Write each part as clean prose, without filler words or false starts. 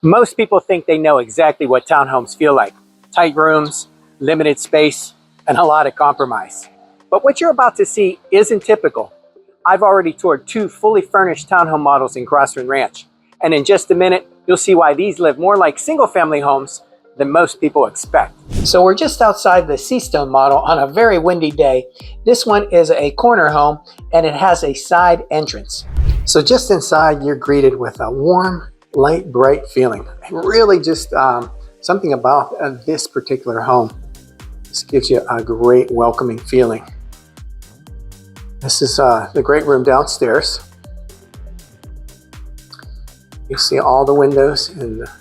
Most people think they know exactly what townhomes feel like. Tight rooms, limited space, and a lot of compromise. But what you're about to see isn't typical. I've already toured 2 fully furnished townhome models in Crosswind Ranch. And in just a minute, you'll see why these live more like single-family homes than most people expect. So we're just outside the Seastone model on a very windy day. This one is a corner home and it has a side entrance. So just inside, you're greeted with a warm, light, bright feeling. Really just something about this particular home. This gives you a great welcoming feeling. This is the great room downstairs. You see all the windows and the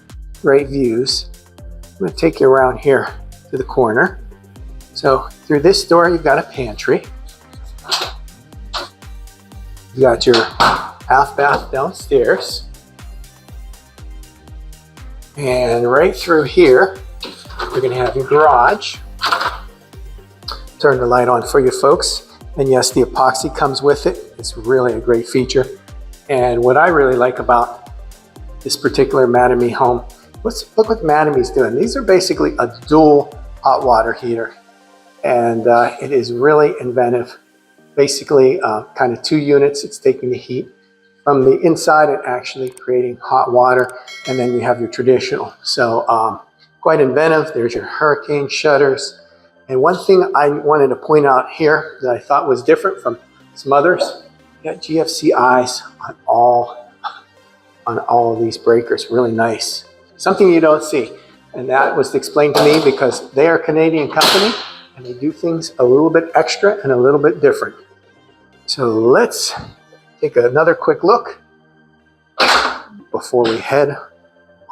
great views. I'm going to take you around here to the corner. So through this door, you've got a pantry. You got your half bath downstairs. And right through here, you're going to have your garage. Turn the light on for you folks. And yes, the epoxy comes with it. It's really a great feature. And what I really like about this particular Mattamy home, look what Mattamy's doing. These are basically a dual hot water heater. And it is really inventive. Basically, kind of 2 units. It's taking the heat from the inside and actually creating hot water. And then you have your traditional. So quite inventive. There's your hurricane shutters. And one thing I wanted to point out here that I thought was different from some others, you got GFC eyes on all of these breakers. Really nice. Something you don't see. And that was explained to me because they are a Canadian company and they do things a little bit extra and a little bit different. So let's take another quick look before we head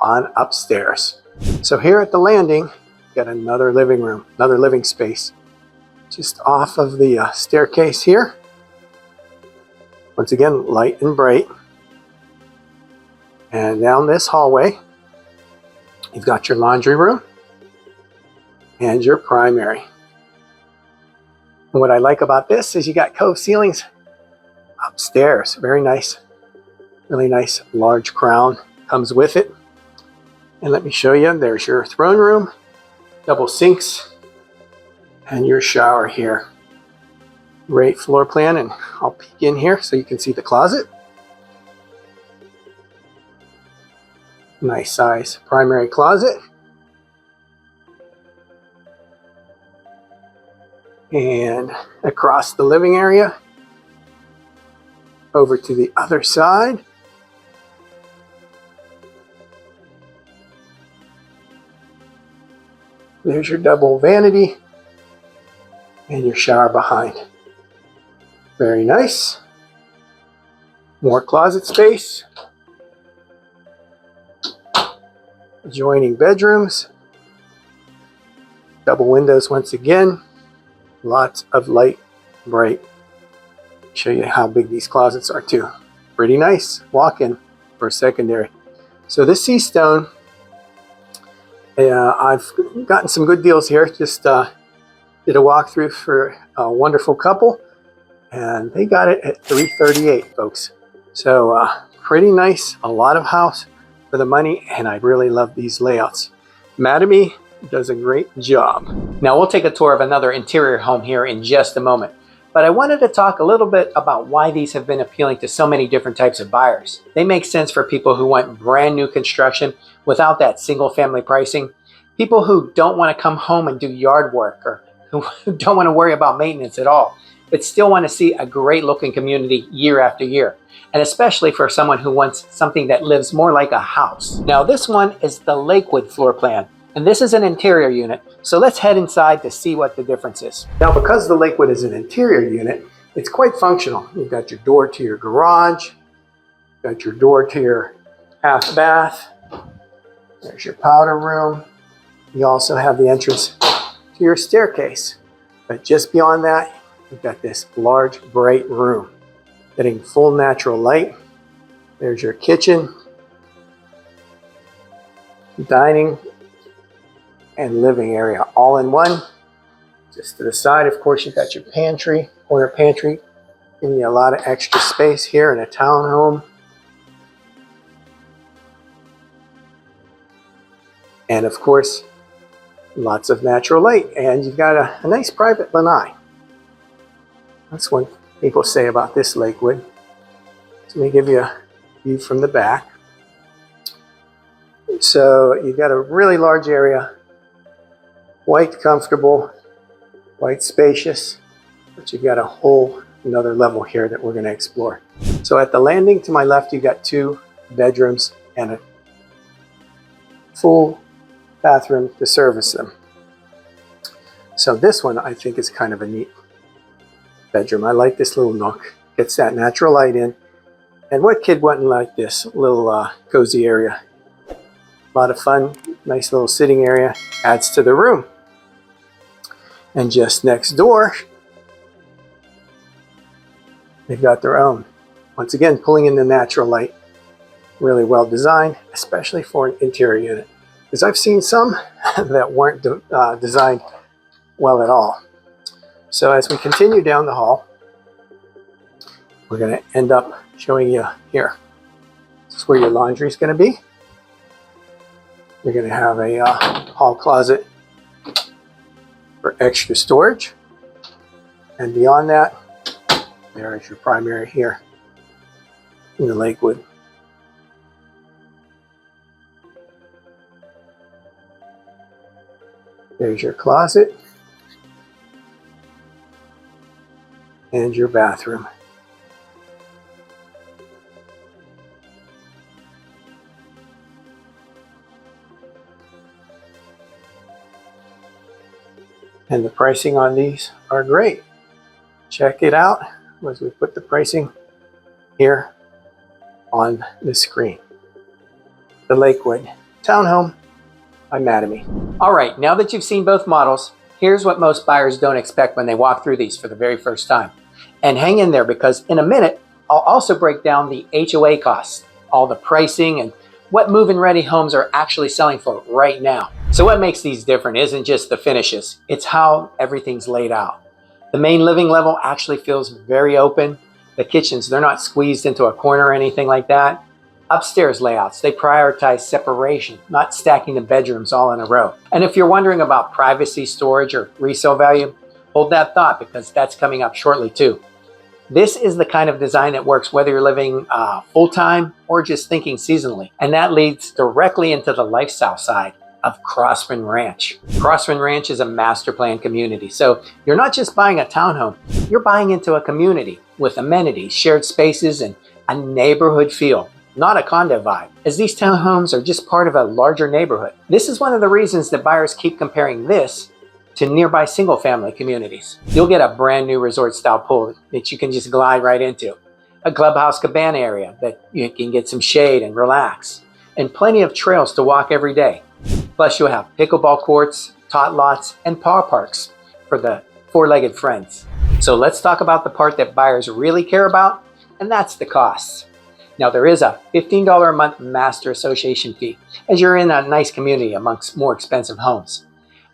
on upstairs. So here at the landing, got another living room, another living space. Just off of the staircase here. Once again, light and bright. And down this hallway, you've got your laundry room and your primary. And what I like about this is you got cove ceilings upstairs. Very nice, really nice large crown comes with it. And let me show you, there's your throne room, double sinks, and your shower here. Great floor plan, and I'll peek in here so you can see the closet. Nice size primary closet. And across the living area, over to the other side. There's your double vanity and your shower behind. Very nice. More closet space. Adjoining bedrooms. Double windows once again. Lots of light, bright. Show you how big these closets are too. Pretty nice walk-in for a secondary. So this Seastone, I've gotten some good deals here. Just did a walkthrough for a wonderful couple, and they got it at $338, folks. So pretty nice, a lot of house for the money, and I really love these layouts. Mattamy does a great job. Now we'll take a tour of another interior home here in just a moment, but I wanted to talk a little bit about why these have been appealing to so many different types of buyers. They make sense for people who want brand new construction without that single family pricing, people who don't want to come home and do yard work, or who don't want to worry about maintenance at all, but still want to see a great looking community year after year. And especially for someone who wants something that lives more like a house. Now this one is the Lakewood floor plan, and this is an interior unit. So let's head inside to see what the difference is. Now because the Lakewood is an interior unit, it's quite functional. You've got your door to your garage, got your door to your half bath, there's your powder room. You also have the entrance to your staircase. But just beyond that, you've got this large, bright room getting full natural light. There's your kitchen, dining, and living area all in one. Just to the side, of course, you've got your pantry, corner pantry, giving you a lot of extra space here in a townhome. And of course, lots of natural light, and you've got a nice private lanai. That's what people say about this Lakewood. So let me give you a view from the back. So you've got a really large area, quite comfortable, quite spacious, but you've got a whole another level here that we're going to explore. So at the landing to my left, you've got 2 bedrooms and a full bathroom to service them. So this one I think is kind of a neat bedroom. I like this little nook. Gets that natural light in. And what kid wouldn't like this little cozy area? A lot of fun, nice little sitting area, adds to the room. And just next door, they've got their own. Once again, pulling in the natural light. Really well designed, especially for an interior unit. Because I've seen some that weren't designed well at all. So as we continue down the hall, we're going to end up showing you here. This is where your laundry is going to be. You're going to have a hall closet for extra storage. And beyond that, there is your primary here in the Lakewood. There's your closet and your bathroom. And the pricing on these are great. Check it out as we put the pricing here on the screen. The Lakewood Townhome by Mattamy. All right, now that you've seen both models, here's what most buyers don't expect when they walk through these for the very first time. And hang in there, because in a minute, I'll also break down the HOA costs, all the pricing, and what move-in ready homes are actually selling for right now. So what makes these different isn't just the finishes, it's how everything's laid out. The main living level actually feels very open. The kitchens, they're not squeezed into a corner or anything like that. Upstairs layouts, they prioritize separation, not stacking the bedrooms all in a row. And if you're wondering about privacy, storage, or resale value, hold that thought, because that's coming up shortly too. This is the kind of design that works whether you're living full-time or just thinking seasonally. And that leads directly into the lifestyle side of Crosswind Ranch. Crosswind Ranch is a master plan community. So you're not just buying a townhome, you're buying into a community with amenities, shared spaces, and a neighborhood feel. Not a condo vibe, as these townhomes are just part of a larger neighborhood. This is one of the reasons that buyers keep comparing this to nearby single-family communities. You'll get a brand new resort-style pool that you can just glide right into, a clubhouse cabana area that you can get some shade and relax, and plenty of trails to walk every day. Plus, you'll have pickleball courts, tot lots, and paw parks for the four-legged friends. So let's talk about the part that buyers really care about, and that's the costs. Now, there is a $15 a month master association fee, as you're in a nice community amongst more expensive homes.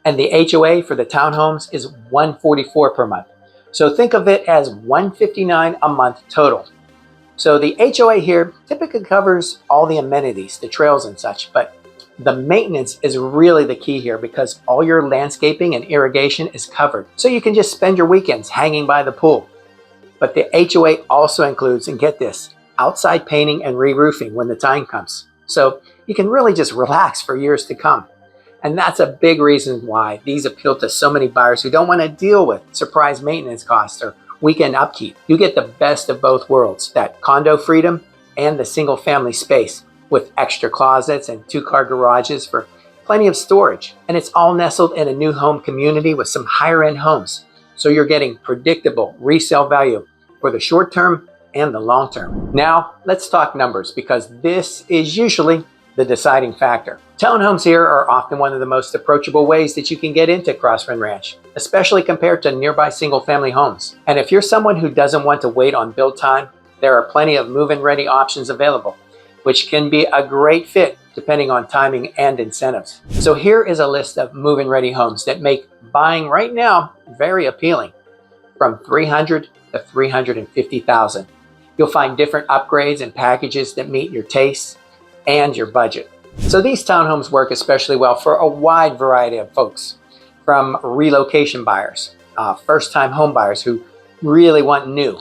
And the HOA for the townhomes is $144 per month. So think of it as $159 a month total. So the HOA here typically covers all the amenities, the trails and such, but the maintenance is really the key here, because all your landscaping and irrigation is covered. So you can just spend your weekends hanging by the pool. But the HOA also includes, and get this, outside painting and re-roofing when the time comes. So you can really just relax for years to come. And that's a big reason why these appeal to so many buyers who don't want to deal with surprise maintenance costs or weekend upkeep. You get the best of both worlds, that condo freedom and the single family space with extra closets and 2-car garages for plenty of storage. And it's all nestled in a new home community with some higher end homes. So you're getting predictable resale value for the short term and the long term. Now, let's talk numbers, because this is usually the deciding factor. Townhomes here are often one of the most approachable ways that you can get into Crosswind Ranch, especially compared to nearby single-family homes. And if you're someone who doesn't want to wait on build time, there are plenty of move-in ready options available, which can be a great fit depending on timing and incentives. So here is a list of move-in ready homes that make buying right now very appealing, from $300,000 to $350,000. You'll find different upgrades and packages that meet your tastes and your budget. So these townhomes work especially well for a wide variety of folks, from relocation buyers, first-time home buyers who really want new,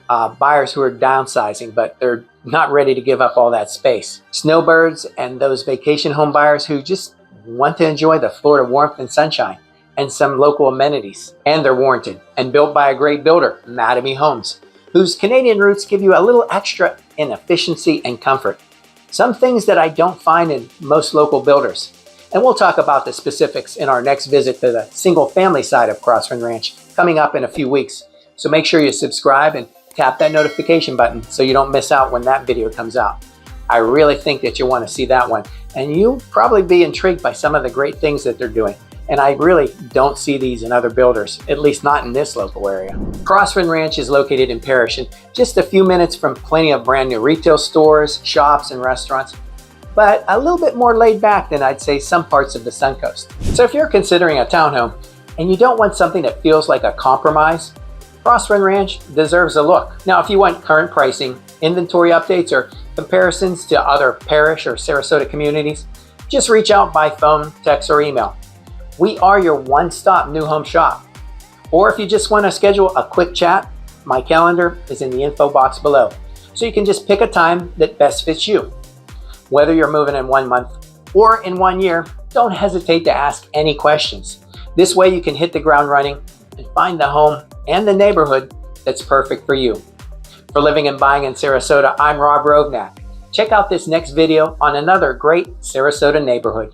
buyers who are downsizing but they're not ready to give up all that space, snowbirds, and those vacation home buyers who just want to enjoy the Florida warmth and sunshine and some local amenities. And they're warranted and built by a great builder, Mattamy Homes, whose Canadian roots give you a little extra in efficiency and comfort. Some things that I don't find in most local builders. And we'll talk about the specifics in our next visit to the single family side of Crosswind Ranch coming up in a few weeks. So make sure you subscribe and tap that notification button so you don't miss out when that video comes out. I really think that you'll want to see that one, and you'll probably be intrigued by some of the great things that they're doing. And I really don't see these in other builders, at least not in this local area. Crosswind Ranch is located in Parrish, and just a few minutes from plenty of brand new retail stores, shops, and restaurants, but a little bit more laid back than I'd say some parts of the Suncoast. So if you're considering a townhome and you don't want something that feels like a compromise, Crosswind Ranch deserves a look. Now, if you want current pricing, inventory updates, or comparisons to other Parrish or Sarasota communities, just reach out by phone, text, or email. We are your one-stop new home shop. Or if you just want to schedule a quick chat, my calendar is in the info box below. So you can just pick a time that best fits you. Whether you're moving in 1 month or in 1 year, don't hesitate to ask any questions. This way you can hit the ground running and find the home and the neighborhood that's perfect for you. For Living and Buying in Sarasota, I'm Rob Rovnak. Check out this next video on another great Sarasota neighborhood.